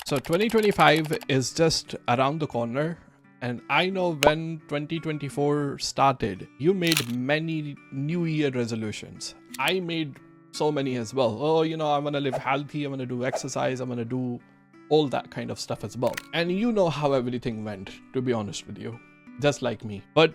So 2025 is just around the corner. And I know when 2024 started, you made many New Year resolutions. I made so many as well. Oh, I want to live healthy. I want to do exercise. I want to do all that kind of stuff as well. And you know how everything went, to be honest with you, just like me. But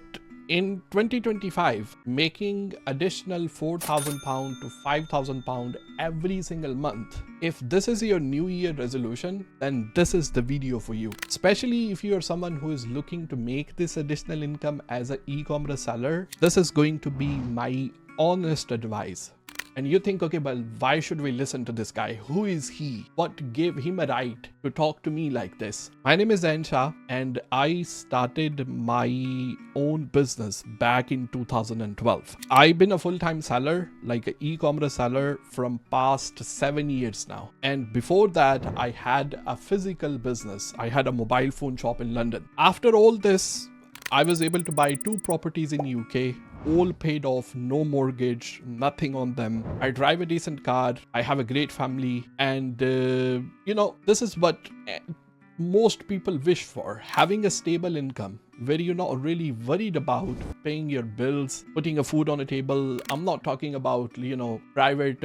in 2025, making additional £4,000 to £5,000 every single month, if this is your New Year resolution, then this is the video for you. Especially if you are someone who is looking to make this additional income as an e-commerce seller, this is going to be my honest advice. And you think, okay, well, why should we listen to this guy? Who is he? What gave him a right to talk to me like this? My name is Zain Shah, and I started my own business back in 2012. I've been a full-time seller, like an e-commerce seller, from past 7 years now. And before that, I had a physical business. I had a mobile phone shop in London. After all this, I was able to buy 2 properties in UK, all paid off, no mortgage, nothing on them. I drive a decent car. I have a great family. And, this is what most people wish for, having a stable income where you're not really worried about paying your bills, putting a food on a table. I'm not talking about, private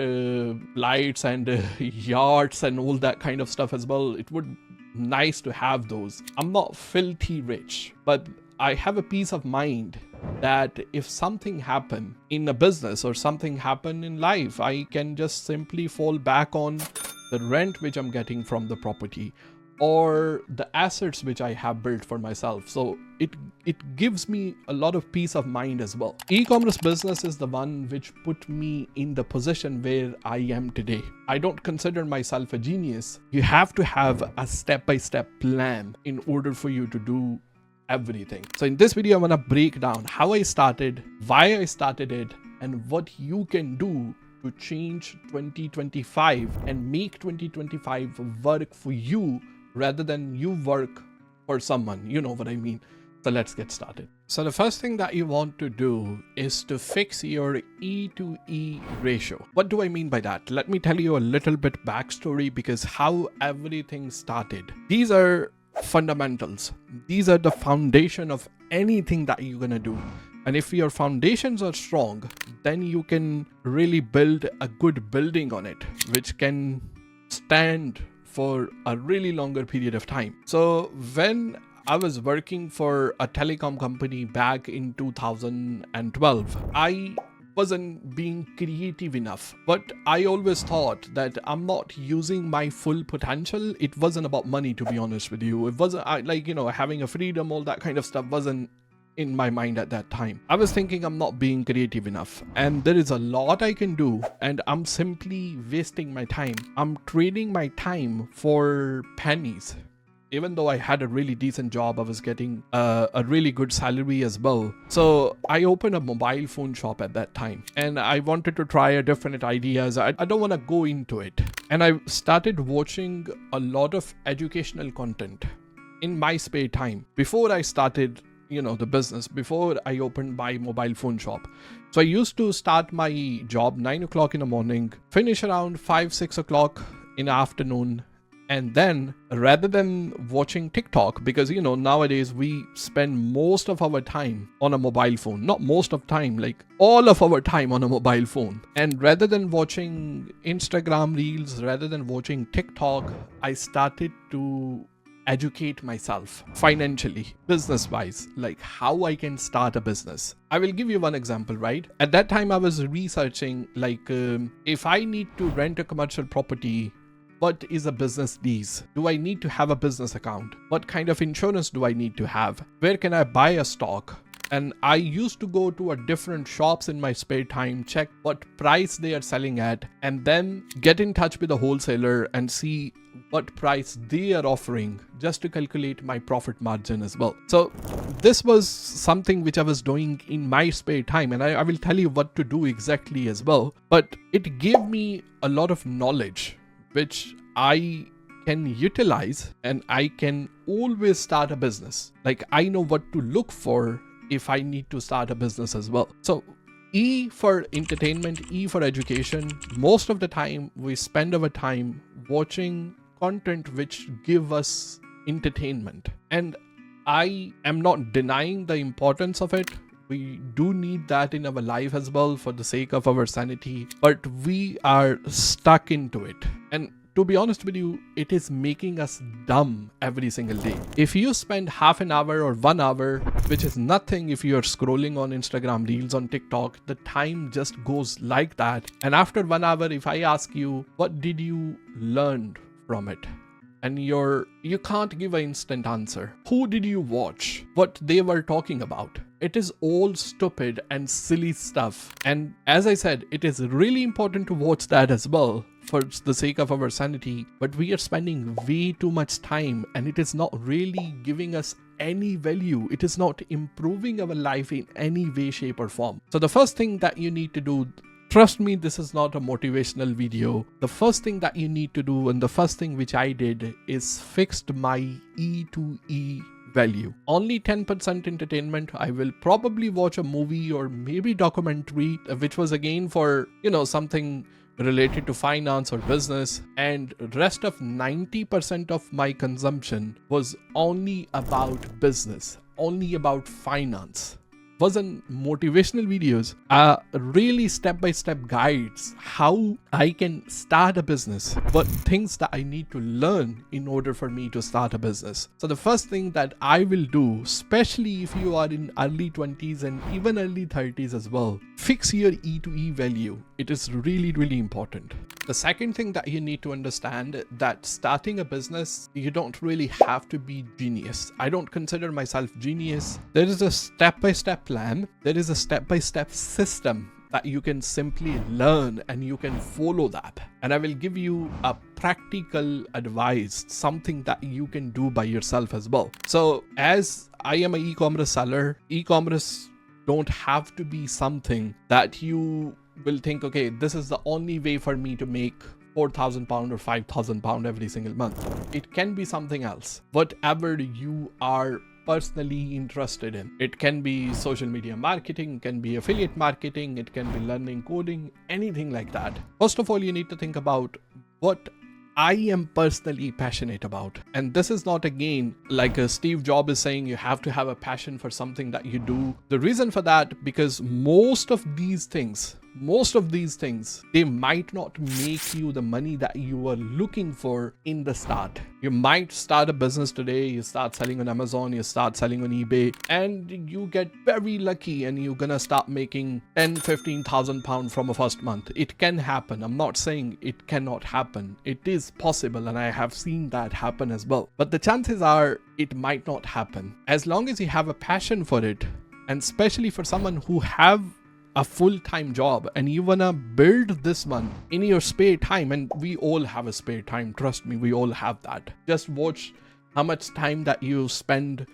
flights and yachts and all that kind of stuff as well. It would nice to have those. I'm not filthy rich, but I have a peace of mind that if something happen in a business or something happen in life, I can just simply fall back on the rent which I'm getting from the property or the assets which I have built for myself. So it gives me a lot of peace of mind as well. E-commerce business is the one which put me in the position where I am today. I don't consider myself a genius. You have to have a step-by-step plan in order for you to do everything. So in this video, I want to break down how I started, why I started it, and what you can do to change 2025 and make 2025 work for you rather than you work for someone. You know what I mean? So let's get started. So the first thing that you want to do is to fix your E to E ratio. What do I mean by that? Let me tell you a little bit backstory because how everything started. These are fundamentals. These are the foundation of anything that you're gonna do. And if your foundations are strong, then you can really build a good building on it, which can stand for a really longer period of time. So when I was working for a telecom company back in 2012, I wasn't being creative enough, but I always thought that I'm not using my full potential. It wasn't about money, to be honest with you. It wasn't having a freedom, all that kind of stuff wasn't in my mind at that time. I was thinking I'm not being creative enough and there is a lot I can do and I'm simply wasting my time. I'm trading my time for pennies. Even though I had a really decent job, I was getting a really good salary as well. So I opened a mobile phone shop at that time and I wanted to try a different ideas. I don't want to go into it. And I started watching a lot of educational content in my spare time before I started, the business, before I opened my mobile phone shop. So I used to start my job 9 o'clock in the morning, finish around 5-6 o'clock in the afternoon. And then rather than watching TikTok, because, nowadays we spend most of our time on a mobile phone, not most of time, like all of our time on a mobile phone. And rather than watching Instagram reels, rather than watching TikTok, I started to educate myself financially, business-wise, like how I can start a business. I will give you one example, right? At that time, I was researching if I need to rent a commercial property, what is a business lease? Do I need to have a business account? What kind of insurance do I need to have? Where can I buy a stock? And I used to go to a different shops in my spare time, check what price they are selling at, and then get in touch with a wholesaler and see what price they are offering just to calculate my profit margin as well. So this was something which I was doing in my spare time, and I will tell you what to do exactly as well. But it gave me a lot of knowledge which I can utilize, and I can always start a business. Like I know what to look for if I need to start a business as well. So E for entertainment, E for education. Most of the time we spend our time watching content which give us entertainment. And I am not denying the importance of it. We do need that in our life as well for the sake of our sanity, but we are stuck into it. And to be honest with you, it is making us dumb every single day. If you spend half an hour or 1 hour, which is nothing if you're scrolling on Instagram Reels, on TikTok, the time just goes like that. And after 1 hour, if I ask you, what did you learn from it? And you can't give an instant answer. Who did you watch? What they were talking about? It is all stupid and silly stuff. And as I said, it is really important to watch that as well for the sake of our sanity. But we are spending way too much time and it is not really giving us any value. It is not improving our life in any way, shape or form. So the first thing that you need to do, trust me, this is not a motivational video. The first thing that you need to do, and the first thing which I did, is fixed my E to E value. Only 10% entertainment. I will probably watch a movie or maybe documentary, which was again for, something related to finance or business. And rest of 90% of my consumption was only about business, only about finance. Wasn't motivational videos, really step-by-step guides how I can start a business, what things that I need to learn in order for me to start a business. So the first thing that I will do, especially if you are in early 20s and even early 30s as well, fix your E to E value. It is really, really important. The second thing that you need to understand, that starting a business, you don't really have to be genius. I don't consider myself genius. There is a step-by-step plan. There is a step-by-step system that you can simply learn and you can follow that. And I will give you a practical advice, something that you can do by yourself as well. So as I am an e-commerce seller, e-commerce don't have to be something that you will think, okay, this is the only way for me to make £4,000 or £5,000 every single month. It can be something else, whatever you are personally interested in. It can be social media marketing, it can be affiliate marketing, it can be learning coding, anything like that. First of all, you need to think about what I am personally passionate about. And this is not, again, like Steve Jobs is saying, you have to have a passion for something that you do. The reason for that, because most of these things, they might not make you the money that you are looking for in the start. You might start a business today, you start selling on Amazon, you start selling on eBay, and you get very lucky and you're gonna start making 10,000-15,000 pounds from a first month. It can happen. I'm not saying it cannot happen. It is possible, and I have seen that happen as well. But the chances are it might not happen. As long as you have a passion for it, and especially for someone who have a full-time job and you wanna build this one in your spare time, and we all have a spare time, trust me, we all have that. Just watch how much time that you spend,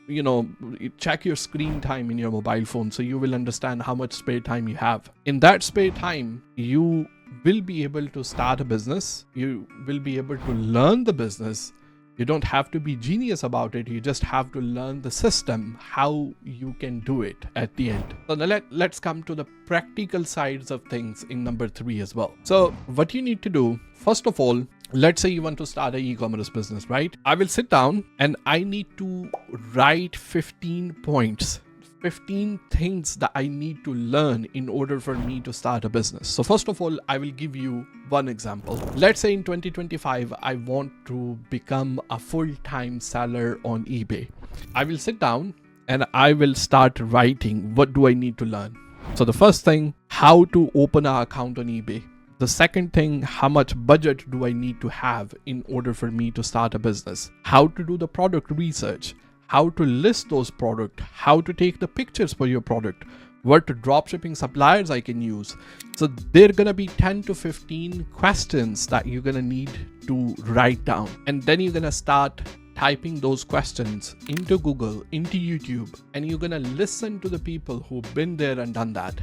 check your screen time in your mobile phone, so you will understand how much spare time you have. In that spare time, you will be able to start a business, you will be able to learn the business. You don't have to be genius about it. You just have to learn the system, how you can do it at the end. So now let's come to the practical sides of things in number 3 as well. So what you need to do, first of all, let's say you want to start an e-commerce business, right? I will sit down and I need to write 15 points. 15 things that I need to learn in order for me to start a business. So first of all, I will give you one example. Let's say in 2025, I want to become a full-time seller on eBay. I will sit down and I will start writing, what do I need to learn? So the first thing, how to open an account on eBay. The second thing, how much budget do I need to have in order for me to start a business? How to do the product research, how to list those products, how to take the pictures for your product, what dropshipping suppliers I can use. So there are gonna be 10 to 15 questions that you're gonna need to write down. And then you're gonna start typing those questions into Google, into YouTube, and you're gonna listen to the people who've been there and done that.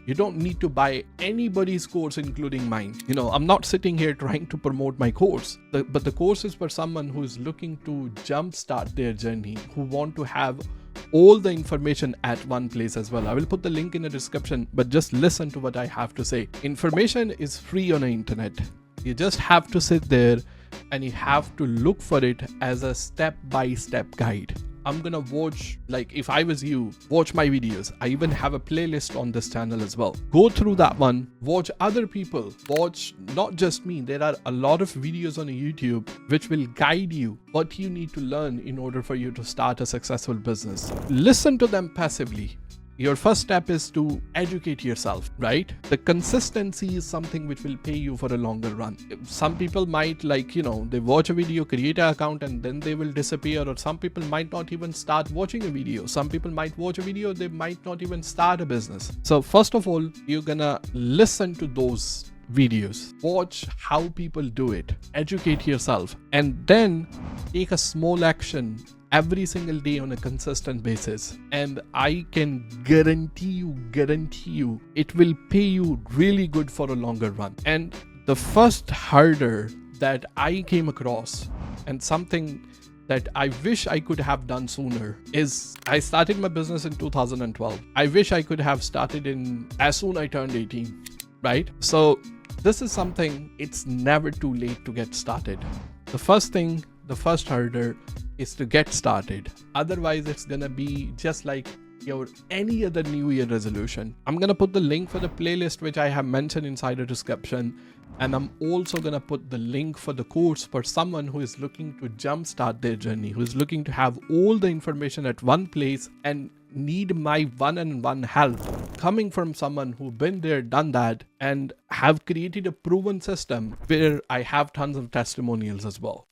You don't need to buy anybody's course, including mine. I'm not sitting here trying to promote my course, but the course is for someone who is looking to jumpstart their journey, who want to have all the information at one place as well. I will put the link in the description, but just listen to what I have to say. Information is free on the internet. You just have to sit there, and you have to look for it as a step-by-step guide. I'm gonna watch, like if I was you, watch my videos. I even have a playlist on this channel as well. Go through that one, watch other people, watch not just me. There are a lot of videos on YouTube which will guide you what you need to learn in order for you to start a successful business. Listen to them passively. Your first step is to educate yourself, right? The consistency is something which will pay you for a longer run. Some people might they watch a video, create an account, and then they will disappear. Or some people might not even start watching a video. Some people might watch a video, they might not even start a business. So first of all, you're gonna listen to those videos, watch how people do it, educate yourself, and then take a small action every single day on a consistent basis. And I can guarantee you it will pay you really good for a longer run. And the first hurdle that I came across, and something that I wish I could have done sooner, is I started my business in 2012. I wish I could have started as soon I turned 18, right? So this is something, it's never too late to get started. The first hurdle is to get started. Otherwise, it's gonna be just like your any other New Year resolution. I'm gonna put the link for the playlist which I have mentioned inside the description, and I'm also gonna put the link for the course for someone who is looking to jumpstart their journey, who is looking to have all the information at one place and need my one-on-one help, coming from someone who been there, done that, and have created a proven system where I have tons of testimonials as well.